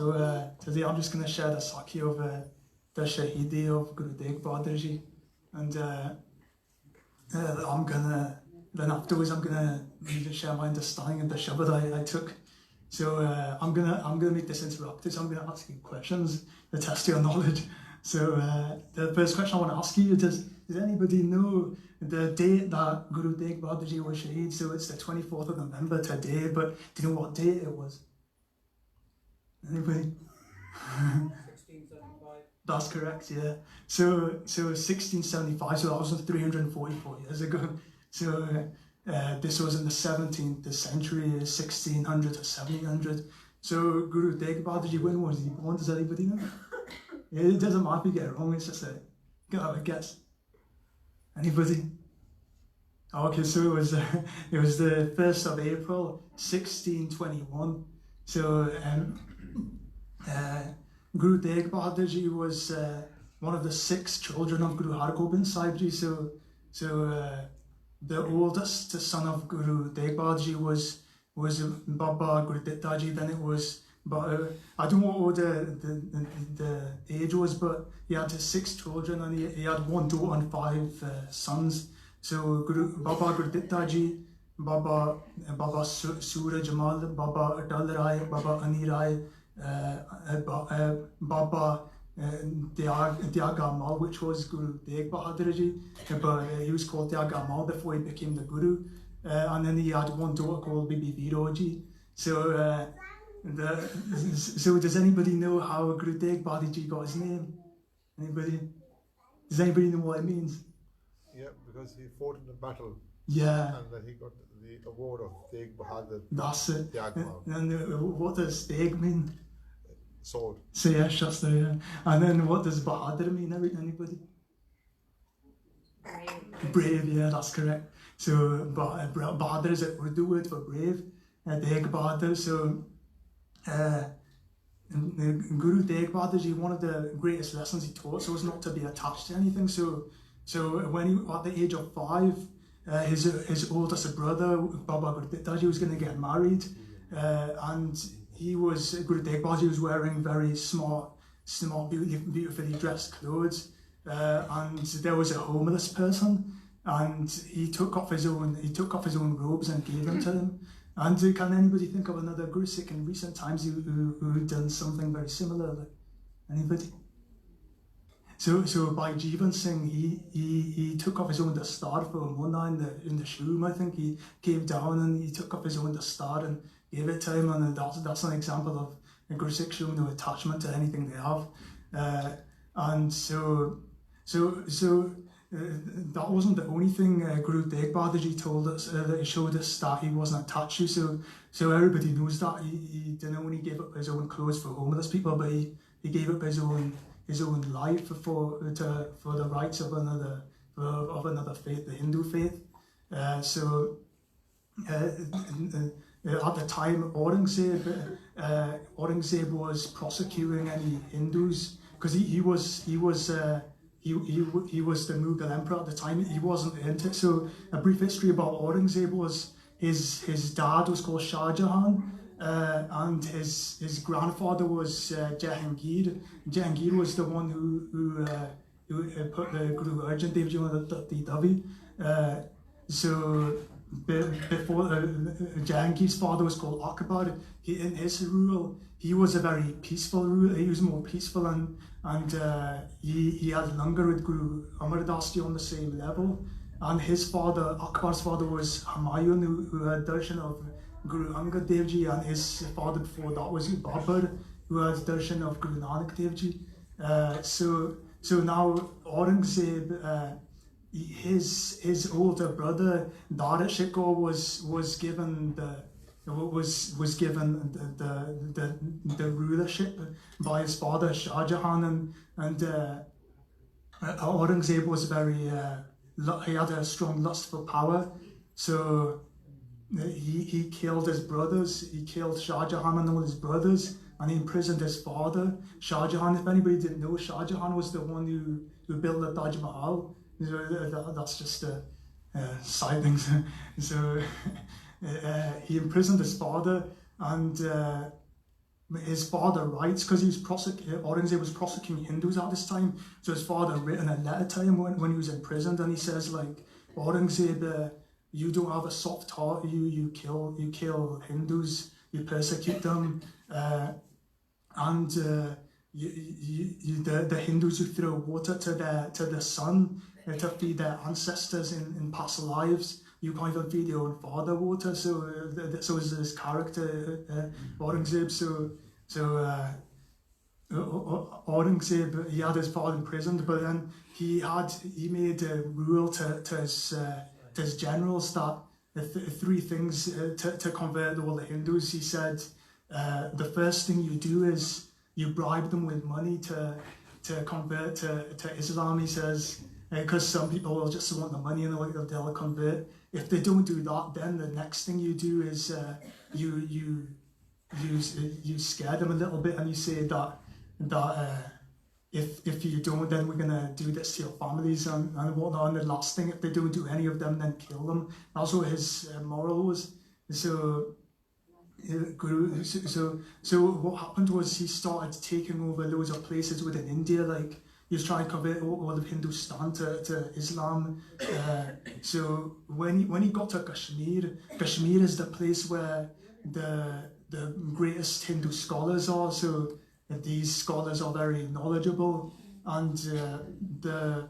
So today I'm just going to share the Sakhi of the Shahidi of Guru Tegh Bahadur Ji, and then afterwards I'm gonna share my understanding of the Shabad I took. So I'm gonna make this interactive. So I'm gonna ask you questions to test your knowledge. So the first question I want to ask you is: does anybody know the date that Guru Tegh Bahadur Ji was Shaheed? So it's the 24th of November today, but do you know what date it was? Anybody? 1675. That's correct, yeah. So 1675, so that was 344 years ago. So this was in the 17th century, 1600 to 1700. So Guru Tegh Bahadur Ji, when was he born? Does anybody know? Yeah, it doesn't matter if you get it wrong, it's just a guess. Anybody? Oh, okay, so it was the 1st of April, 1621. So Guru Tegh Bahadur Ji was one of the 6 children of Guru Har Gobind Sahib Ji. So the oldest son of Guru Tegh Bahadur Ji was Baba Gurditta Ji. Then it was, but I don't know what the age was, but he had 6 children and he had 1 daughter and 5 sons. So Baba Gurditta Ji, Baba Suraj Jamal, Baba Atal Rai, Baba Ani Rai, Baba Tyaga Mal, which was Guru Tegh Bahadur Ji, but he was called Tyaga Mal before he became the Guru. And then he had 1 daughter called Bibi Viro Ji. So does anybody know how Guru Tegh Bahadur Ji got his name? Anybody? Does anybody know what it means? Yeah, because he fought in a battle. Yeah. And then he got the award of Tegh Bahadur. That's it. Tyagmal. And what does Tegh mean? Sword. So yeah, Shastra, yeah. And then what does Bahadur mean? Anybody? Brave, yeah, that's correct. So Bahadur is an Urdu word for brave. Tegh Bahadur. So Guru Tegh Bahadur Ji, one of the greatest lessons he taught was not to be attached to anything. So when he, at the age of 5, his oldest brother, Baba Gurditta Ji, was going to get married, and Guru Tegh Bahadur Ji was wearing very smart, beautifully dressed clothes, and there was a homeless person, and he took off his own robes and gave them to him. And can anybody think of another Guru Sikh in recent times who done something very similar? Like, anybody? So by Jivan Singh, he took off his own dastar for Mona in the shroom. I think he came down and he took off his own dastar and gave it to him, and that's an example of a Guru Sikh showing no attachment to anything they have. And so that wasn't the only thing Guru Tegh Bahadur Ji told us, that he showed us that he wasn't attached to. So everybody knows that he didn't only give up his own clothes for homeless people, but he gave up his own life for the rights of another faith, the Hindu faith. At the time, Aurangzeb was prosecuting any Hindus because he was the Mughal emperor at the time. He wasn't into it. So a brief history about Aurangzeb was his dad was called Shah Jahan. And his grandfather was Jahangir. Jahangir was the one who put the Guru Arjan Dev Ji on the Davi. So before Jahangir's father was called Akbar. In his rule, he was a very peaceful ruler. He was more peaceful, and he had langar with Guru Amar Das Ji on the same level. And his father, Akbar's father, was Humayun, who had darshan of Guru Angad Dev Ji, and his father before that was Babur, who had darshan of Guru Nanak Dev Ji. So now Aurangzeb, his older brother Dara Shikoh was given the rulership by his father Shah Jahan, and Aurangzeb was he had a strong lust for power. So he killed his brothers. He killed Shah Jahan and all his brothers, and he imprisoned his father. Shah Jahan, if anybody didn't know, Shah Jahan was the one who built the Taj Mahal. That's just side things. So he imprisoned his father, and his father writes, because Aurangzeb was prosecuting Hindus at this time, so his father written a letter to him when he was imprisoned, and he says like, Aurangzeb, you don't have a soft heart, you kill Hindus, you persecute them, and the Hindus who throw water to the sun to feed their ancestors in past lives, you can't even feed your own father water. So so is this character Aurangzeb. So Aurangzeb, he had his father imprisoned, but then he made a rule to his generals that three things to convert all the Hindus. He said, the first thing you do is you bribe them with money to convert to Islam. He says, because some people will just want the money and they'll convert. If they don't do that, then the next thing you do is you scare them a little bit, and you say that if you don't, then we're gonna do this to your families and whatnot. And the last thing, if they don't do any of them, then kill them. That's what his moral was. So what happened was he started taking over loads of places within India, like he was trying to convert all of Hindustan to Islam. So when he got to Kashmir is the place where the greatest Hindu scholars are. So these scholars are very knowledgeable, and the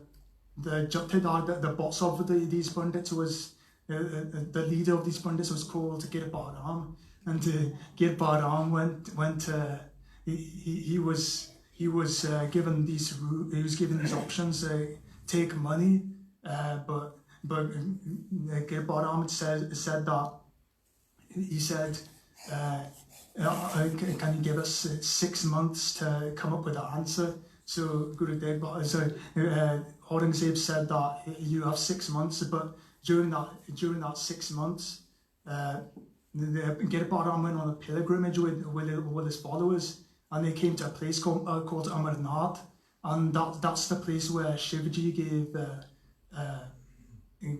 Jathedar, the boss of these pundits was the leader of these pundits was called Gurdwara Sahib. And Gurdwara went. He was given these options. Take money, but Gurdwara Sahib said that. He said, "Can you give us 6 months to come up with an answer?" So Aurangzeb said that you have 6 months, but during that 6 months. Gurdwara went on a pilgrimage with his followers, and they came to a place called Amarnath, and that's the place where Shivji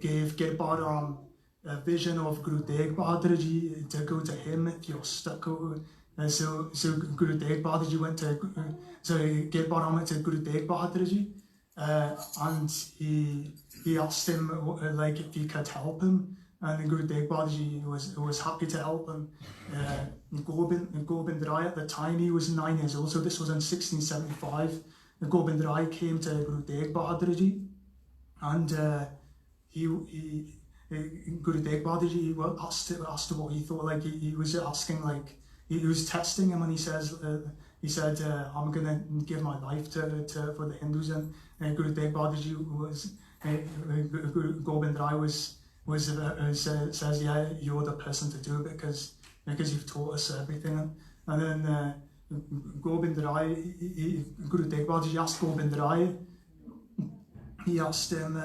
gave Gurdwara a vision of Guru Tegh Bahadur Ji to go to him if you're stuck. So Guru Tegh Bahadur Ji Gurdwara went to Guru Tegh Bahadur Ji, and he asked him like if he could help him. And Guru Tegh Bahadur Ji was happy to help him. Gobind Rai, at the time, he was 9 years old, so this was in 1675. Gobind Rai came to Guru Tegh Bahadur Ji, and Guru Tegh Bahadur Ji asked what he thought. Like he was asking, like he was testing him, and he said, "I'm gonna give my life for the Hindus." And Guru Tegh Bahadur Ji Gobind Rai says, "Yeah, you're the person to do it because you've taught us everything." And then Gobind Rai, Guru Tegh Bahadur Ji asked Gobind Rai. He asked him,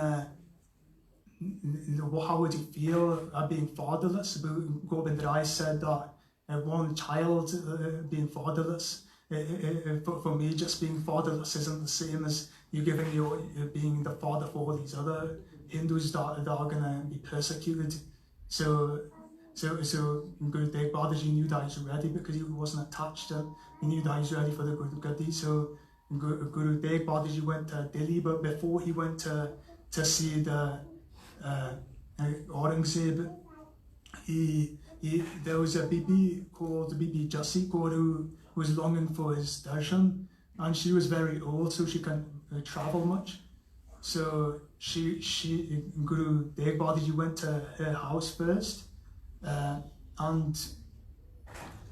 "How would you feel being fatherless?" Gobind Rai said that one child being fatherless, for me, just being fatherless isn't the same as you being the father for all these other Hindus that are going to be persecuted. So Guru Tegh Bahadur Ji knew that he was ready because he wasn't attached, and he knew that he was ready for the Gurgadi. So Guru Tegh Bahadur Ji went to Delhi, but before he went to see the Aurangzeb, there was a Bibi called Bibi Jassi Kaur who was longing for his darshan, and she was very old, so she couldn't travel much. So Guru Tegh Bahadur Ji went to her house first, and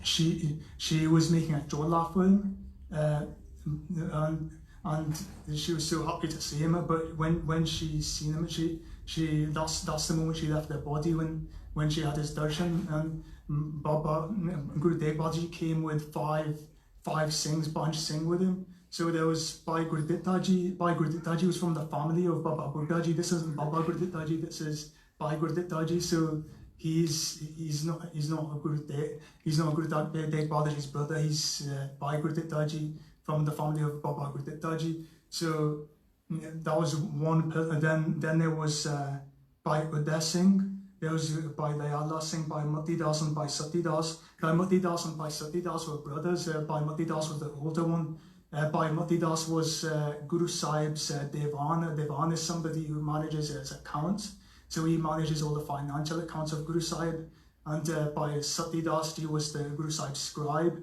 she was making a chola for him, and she was so happy to see him. But when she seen him, that's the moment she left her body when she had his darshan. And Guru Tegh Bahadur Ji came with five Singhs, Panch Singh with him. So there was Bhai Gurditta Ji. Bhai Gurditta Ji was from the family of Baba Burda Ji. This isn't Baba Gurditta Ji. This is Bhai Gurditta Ji. So he's not a Guru Tegh Bahadur Ji's brother. He's Bhai Gurditta Ji from the family of Baba Gurditta Ji. So that was one. Then there was Bhai Uday Singh. There was Bhai Dayala Singh, Bhai Mati Das, and Bhai Sati Das. Bhai Mati Das and Bhai Sati Das were brothers. Bhai Mati Das was the older one. Bhai Mati Das was Guru Sahib's Devan. Devan is somebody who manages his accounts. So he manages all the financial accounts of Guru Sahib. And Bhai Sati Das Ji was the Guru Sahib's scribe.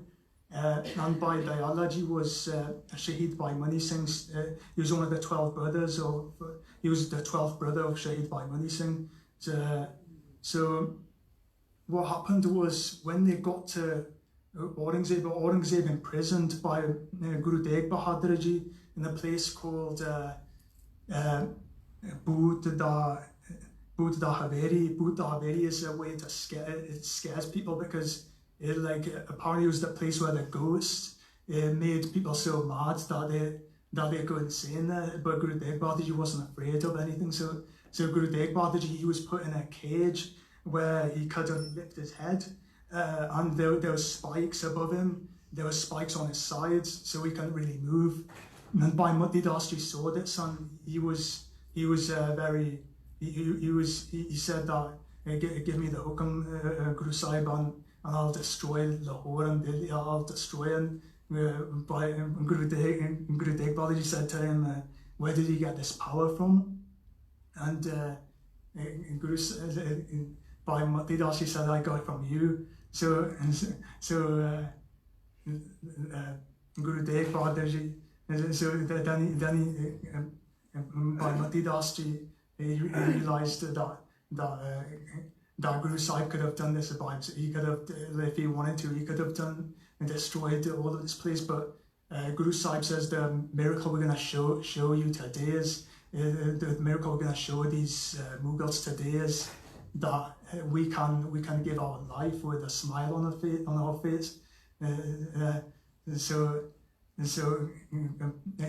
And Bhai Dayalaji was Shaheed Bhai Mani Singh. He was one of the 12 brothers he was the 12th brother of Shaheed Bhai Mani Singh. So what happened was when they got to Aurangzeb imprisoned by Guru Tegh Bahadur Ji in a place called Buddha Haveri. Buddha Haveri is a way to it scares people because apparently it was the place where the ghosts made people so mad that they go insane there. But Guru Tegh Bahadur Ji wasn't afraid of anything. So Guru Tegh Bahadur Ji, he was put in a cage where he couldn't lift his head. And there were spikes above him. There were spikes on his sides, so he couldn't really move. And then Bhai Mati Das Ji saw this, and he said that give me the hukam, Guru Sahib, and I'll destroy Lahore and Delhi. I'll destroy him. Guru Tegh Bahadur Ji said to him, where did he get this power from? And Bhai Mati Das Ji said, I got it from you. So Guru Tegh Bahadur Ji, Bhai Mati Das Ji, he realised that Guru Sahib could have done this by himself. He could have, if he wanted to, he could have done and destroyed all of this place. But Guru Sahib says the miracle we're going to show you today is the miracle we're going to show these Mughals today is that we can give our life with a smile on our face. So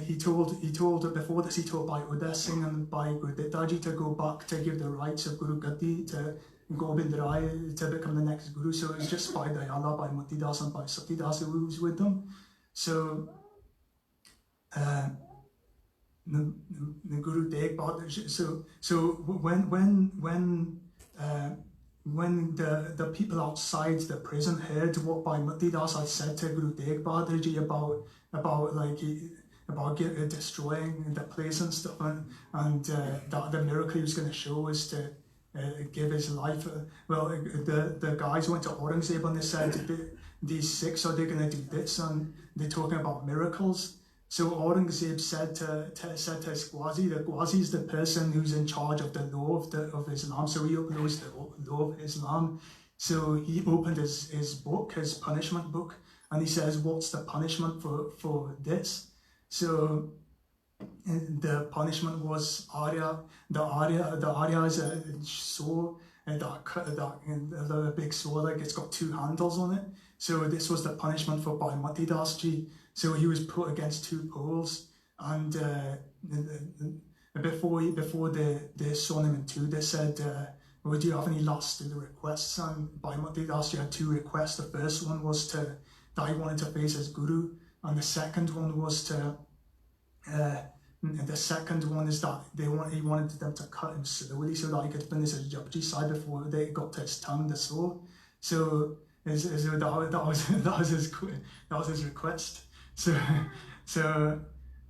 he told before this, he told Bhai Uday Singh and Bhai Gurditta Ji to go back to give the rights of Guru Gaddi to Gobind Rai to become the next Guru. So it was just Bhai Dayala, Bhai Mati Das and Bhai Sati Das who was with them. So the Guru Tegh Bahadur. So when the people outside the prison heard what Bhai Mati Das had said to Guru Tegh Bahadur Ji about destroying the place and stuff, and that the miracle he was going to show was to give his life. The guys went to Aurangzeb and they said, these Sikhs, are they going to do this? And they're talking about miracles. So Aurangzeb said to his Gwazi, the Gwazi is the person who's in charge of the law of Islam, so he uploads the law of Islam. So he opened his book, his punishment book, and he says, what's the punishment for this? So the punishment was Arya. The Arya is a saw, a big saw, like it's got two handles on it. So this was the punishment for Bhai Mati Das Ji. So he was put against two poles, and before they saw him in two, they said, well, do you have any last requests? And Bhai Mati Das Ji had two requests. The first one was that he wanted to face his guru, and the second one was that he wanted them to cut him slowly so that he could finish his Japji Sahib before they got to his tongue, the saw. So that was his request. So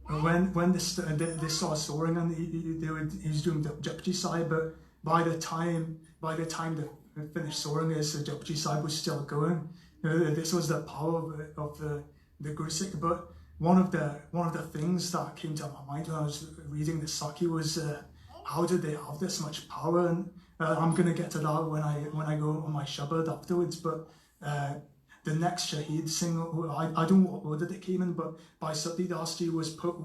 when they started soaring, and he was doing the Japji Sahib, but by the time they finished soaring, his Japji Sahib was still going. This was the power of the Guru Sikh. But one of the things that came to my mind when I was reading the Sakhi was how did they have this much power? And I'm going to get to that when I go on my Shabad afterwards. But the next Shaheed Singh, I don't know what order they came in, but Bhai Sati Das Ji was put,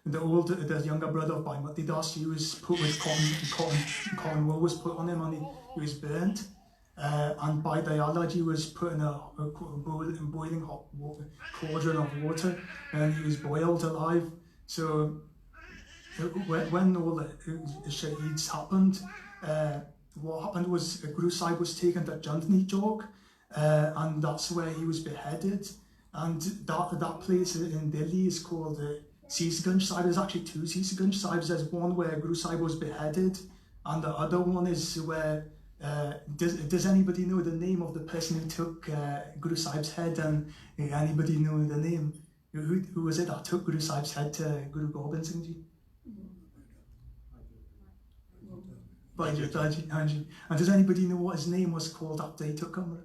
the younger brother of Bhai Mati Das Ji was put with cotton wool was put on him, and he was burnt. And Bhai Dayala Ji was put in a boiling hot cauldron of water, and he was boiled alive. So when all the Shaheeds happened, what happened was Guru Sahib was taken to Jandni Chowk, and that's where he was beheaded. And that place in Delhi is called Sisganj Sahib. There's actually two Sisganj Sahibs. There's one where Guru Sahib was beheaded, and the other one is where Does anybody know the name of the person who took Guru Sahib's head? And anybody know the name? Who was it that took Guru Sahib's head to Guru Gobind Singh Ji? Bhai Jeta Ji, Hanji. And does anybody know what his name was called after he took him?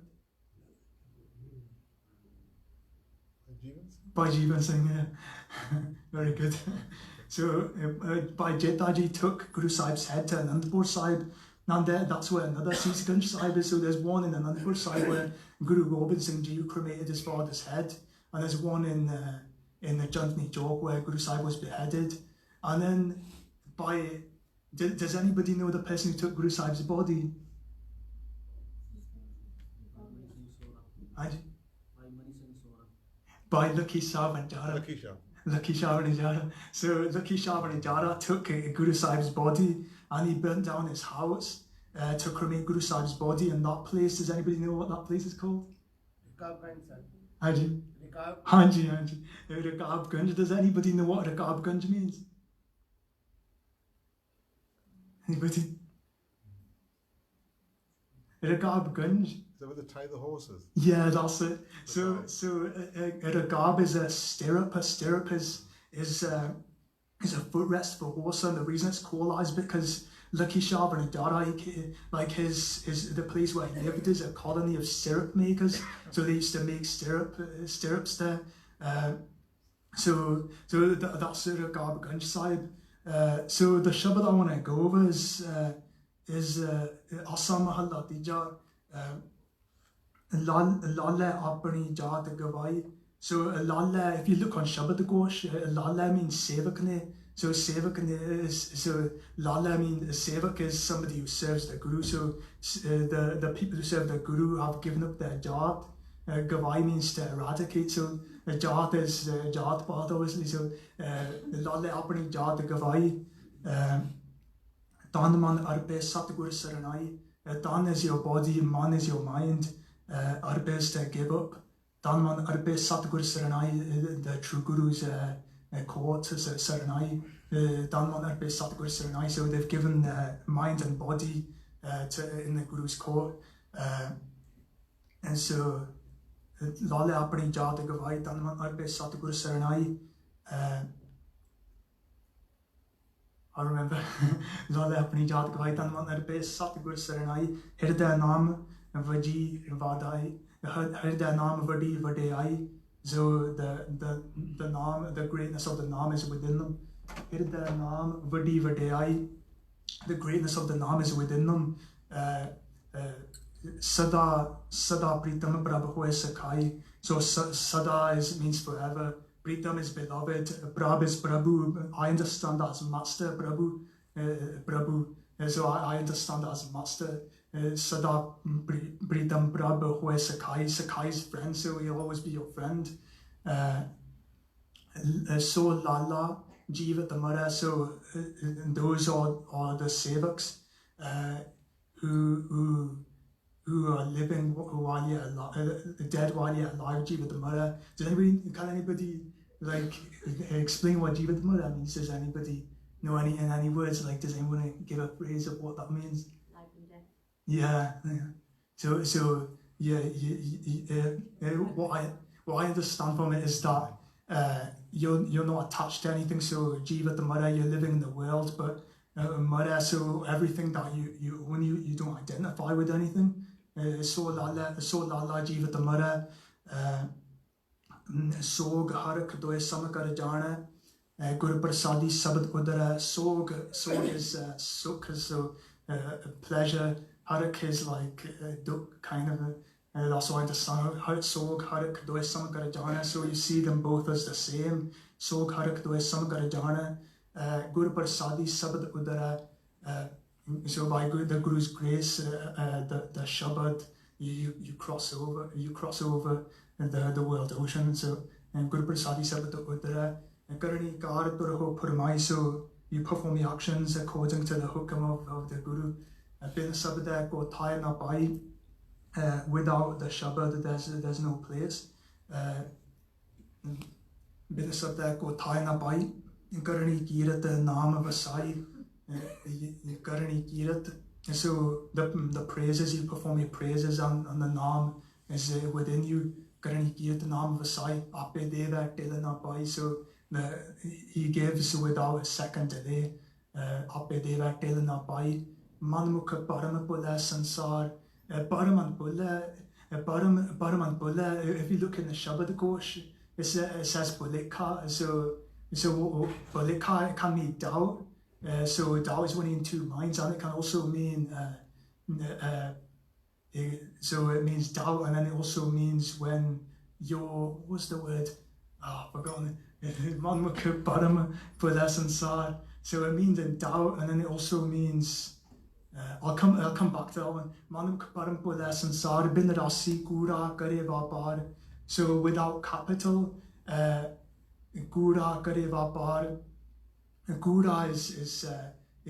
Bhai Jeevan Singh, yeah. Very good. So Bhai Jeta Ji took Guru Sahib's head to Anandpur Sahib. That's where another Sisganj Sahib is. So there's one in Anandpur Sahib where Guru Gobind Singh Ji cremated his father's head, and there's one in the Jantni Chowk where Guru Sahib was beheaded. And then does anybody know the person who took Guru Sahib's body? By Lucky Shah Banjara. Lucky Shah Banjara. So Lucky Shah Banjara took Guru Sahib's body and he burnt down his house to cremate Guru Sahib's body in that place. Does anybody know what that place is called? Hanji. Hanji. Rakabganj. Does anybody know what Rakabganj means? Anybody? Rakabganj. Is that where they tie the horses? Yeah, that's it. So a ragab is a stirrup. A stirrup is a footrest for a horse, and the reason it's called that is because Lucky Shah Banjara, like the place where he lived is a colony of syrup makers. So they used to make stirrups there. So that's the Ragab Ganj Sahib. So the shabad I want to go over is Asa Mahalla Tija Lalla Apani Jat Gavai. So Lalla, if you look on Shabad Gosh, Lalla means Sevakne. So Sevakne is, Lalla means Sevak is somebody who serves the Guru. So the people who serve the Guru have given up their Jat. Gavai means to eradicate. So Jat is Jat Path obviously. So Lalla Apani Jat Gavai. Tan man arpe Satgur Saranai. Tan is your body, man is your mind. Arpe is to give up. Tan man arpe Satgur Saranai, the true Guru's quote, Saranai. Tan man arpe Satgur Saranai. So they've given mind and body in the Guru's court. And so Lale apni jaat gavai, tan man arpe Satgur Saranai. I remember Lale apni jaat gavai, tan man arpe Satgur Saranai. Hirday naam vaji vadai. Hirday naam vadi vadai. So the naam, the greatness of the naam is within them. Hirday naam vadi vadai. The greatness of the naam is within them. Sada Pritam Prabhu hoye Sakhai. So Sada means forever. Pritam is beloved. Prabh is Prabhu. I understand that as master. Prabhu. So I understand that as master. Sada Pritam Prabhu hoye Sakhai. Sakhai is friend, so he'll always be your friend. So Lala Jiva Tamara. So those are the sevaks who are living while you're alive, dead while you're alive. Jiva Tamara. Can anybody like explain what Jiva Tamara means? Does anybody know any words? Like, does anyone give a phrase of what that means? Life and death. Yeah. So yeah. What I understand from it is that you're not attached to anything. So Jiva Tamara, you're living in the world, but Mara, so everything that you own, you don't identify with anything. So lala Jiva Tamara. Sog harak doe samakar jana. Guru Prasadi Sabad Udara. Sog is sukh, so pleasure. Harak is like kind of. That's why I understand. Sog harak doe samakar jana. So you see them both as the same. Sog harak doe samakar jana. Guru Prasadi Sabad Udara. So by the Guru's grace, the Shabad, you cross over the world ocean. So Guru Prasadi Sabad Udara. Karani Kar Puraho Purmai. So you perform the actions according to the hukam of the Guru. Bin Sabada Ko Thai Na Pai. Without the Shabad, there's no place. Bin Sabada Ko Thai Na Pai. Karani Kirat Naam Vasai. Karani Kirat so the praises, you perform your praises and the naam is within you. Karani kiya the naam vasai ape deva tela na pai. So he gives without a second delay. Ape deva tela na pai. Manmukha param pula sansar. Paraman pula. If you look in the Shabad Kosh, it says pulika. So pulika can mean doubt. So doubt is one in two minds, and it can also mean so it means doubt, and then it also means when you're, what's the word? Forgotten. Manmukha param pula sansar. So it means in doubt, and then it also means I'll come back to that one. Manmukha param pula sansar bin rasi kura kare vapar. So without capital, kura kare vapar. Gura is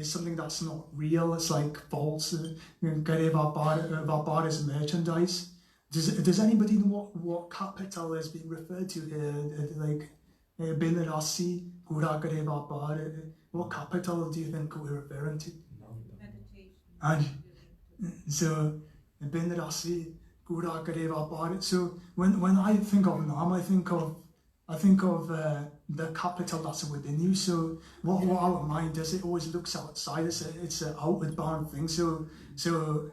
something that's not real. It's like false. Kare vapar is merchandise. Does anybody know what capital is being referred to here? Like bin rasi kura kare vapar. What capital do you think we're referring to? Meditation. And so bin rasi kura kare vapar. So when I think of naam, I think of the capital that's within you. So what our mind does, it always looks outside. It's an outward bound thing. So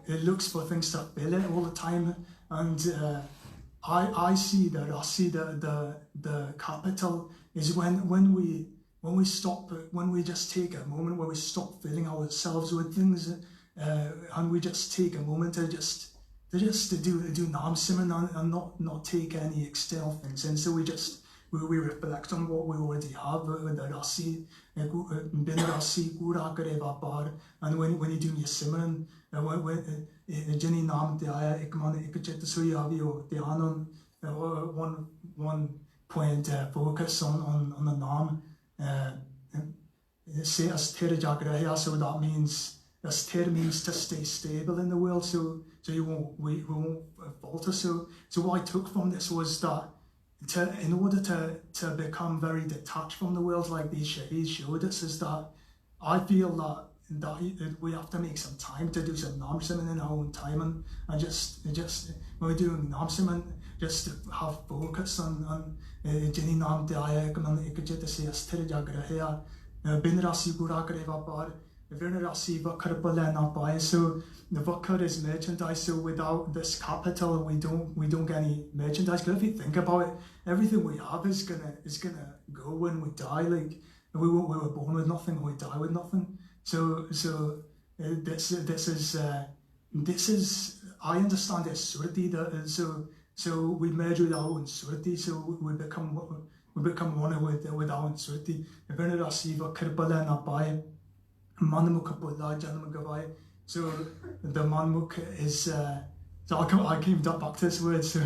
it looks for things to fill it all the time. And I see the rasi, the capital is when we stop, when we just take a moment where we stop filling ourselves with things, and we just take a moment to just do naam simran and not take any external things in. So we reflect on what we already have, the rasi, bin rasi, kura kare vapar, and when you're doing your simran, jini naam tyaya, ikman ikchit suyavi o dhyanan, one point focus on the naam. Say asthir jagrahya, so that means asthir means to stay stable in the world, so we won't falter. So what I took from this was that in order to become very detached from the world, like these shaheeds showed us, is that I feel that we have to make some time to do some naam simran in our own time, and just when we're doing naam simran, just to have focus on jini naam tyaya kaman ikajit se asthir jagrahya bin rasi gura kare vapar virna rasi vakar pala na pai. So the vakar is merchandise. So without this capital, we don't get any merchandise. Because if you think about it, everything we have is gonna go when we die. Like we were born with nothing, we die with nothing. So this is I understand it's surti. So we merge with our own surti. So we become one with our own surti. Virna rasi vakar pala na pai. Manmukha pula janam gavai. So the manmukh is so I came back to this word. So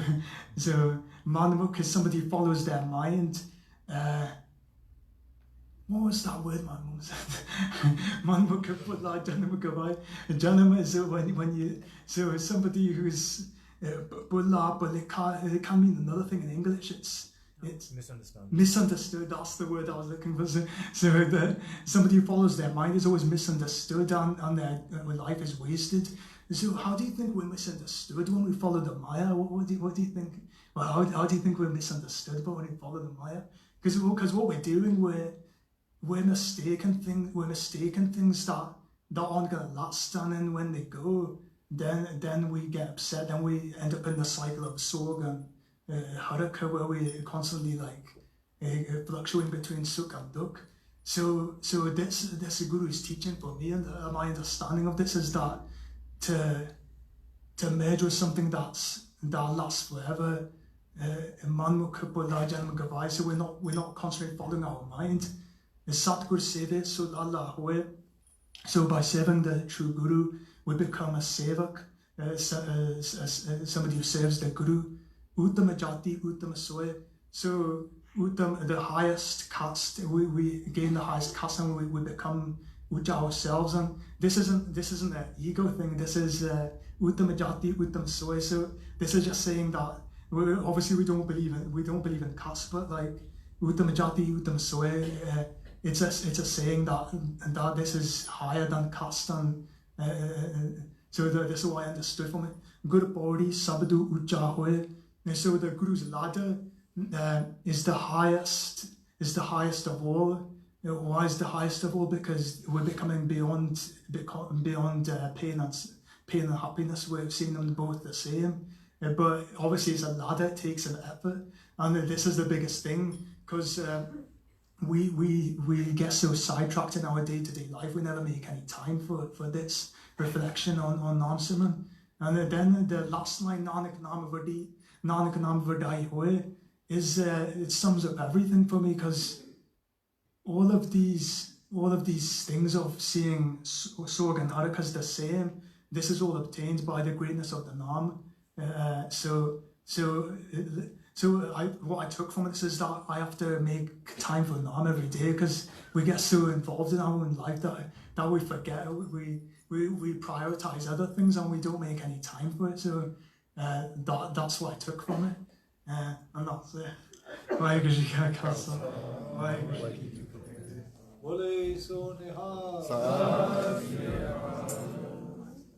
manmukh is somebody who follows their mind. What was that word my mum said? Manmukha pula janam gavai. Janam is when you, so somebody who's pula, but it can mean another thing in English. It's misunderstood. That's the word I was looking for. So somebody who follows their mind is always misunderstood, and their life is wasted. So how do you think we're misunderstood when we follow the Maya? What do you think? Well, how do you think we're misunderstood when we follow the Maya? Because what we're doing, we're mistaken things that aren't gonna last, and then when they go, then we get upset, and we end up in the cycle of sog and haraka, where we constantly fluctuating between sukh and dukh. So this Guru's teaching for me, and my understanding of this is that to merge with something that lasts forever. Manmukha pula janam gavai. So we're not constantly following our mind. Satgur Seve Sud Allah Hoye. So by serving the true Guru, we become a sevak, somebody who serves the Guru. Uttama Jati, Uttama Soy. So Uttam, the highest caste, we gain the highest caste, and we become Ucha ourselves. And this isn't an ego thing. This is Uttama Jati, Uttama Soy. So this is just saying that obviously we don't believe in caste, but like Uttama Jati, Uttama Soy. It's a saying that this is higher than caste, and This is what I understood from it. Gur Pauri Sabdu Ucha Hoye. So the Guru's ladder is the highest of all. Why is the highest of all? Because we're becoming beyond pain and happiness. We're seeing them both the same. But obviously it's a ladder, it takes an effort. And this is the biggest thing, because we get so sidetracked in our day-to-day life, we never make any time for this reflection on Nam Simran. And then the last line, Nanak Nam Vadai Hoye, is it sums up everything for me, because all of these things of seeing Sorg and Harak as the same, this is all obtained by the greatness of the Nam. What I took from it is that I have to make time for Nam every day, because we get so involved in our own life that we forget, we prioritize other things and we don't make any time for it. So that's what I took from it, and that's it. Bhai Khas. Bhai. Bole so nihal.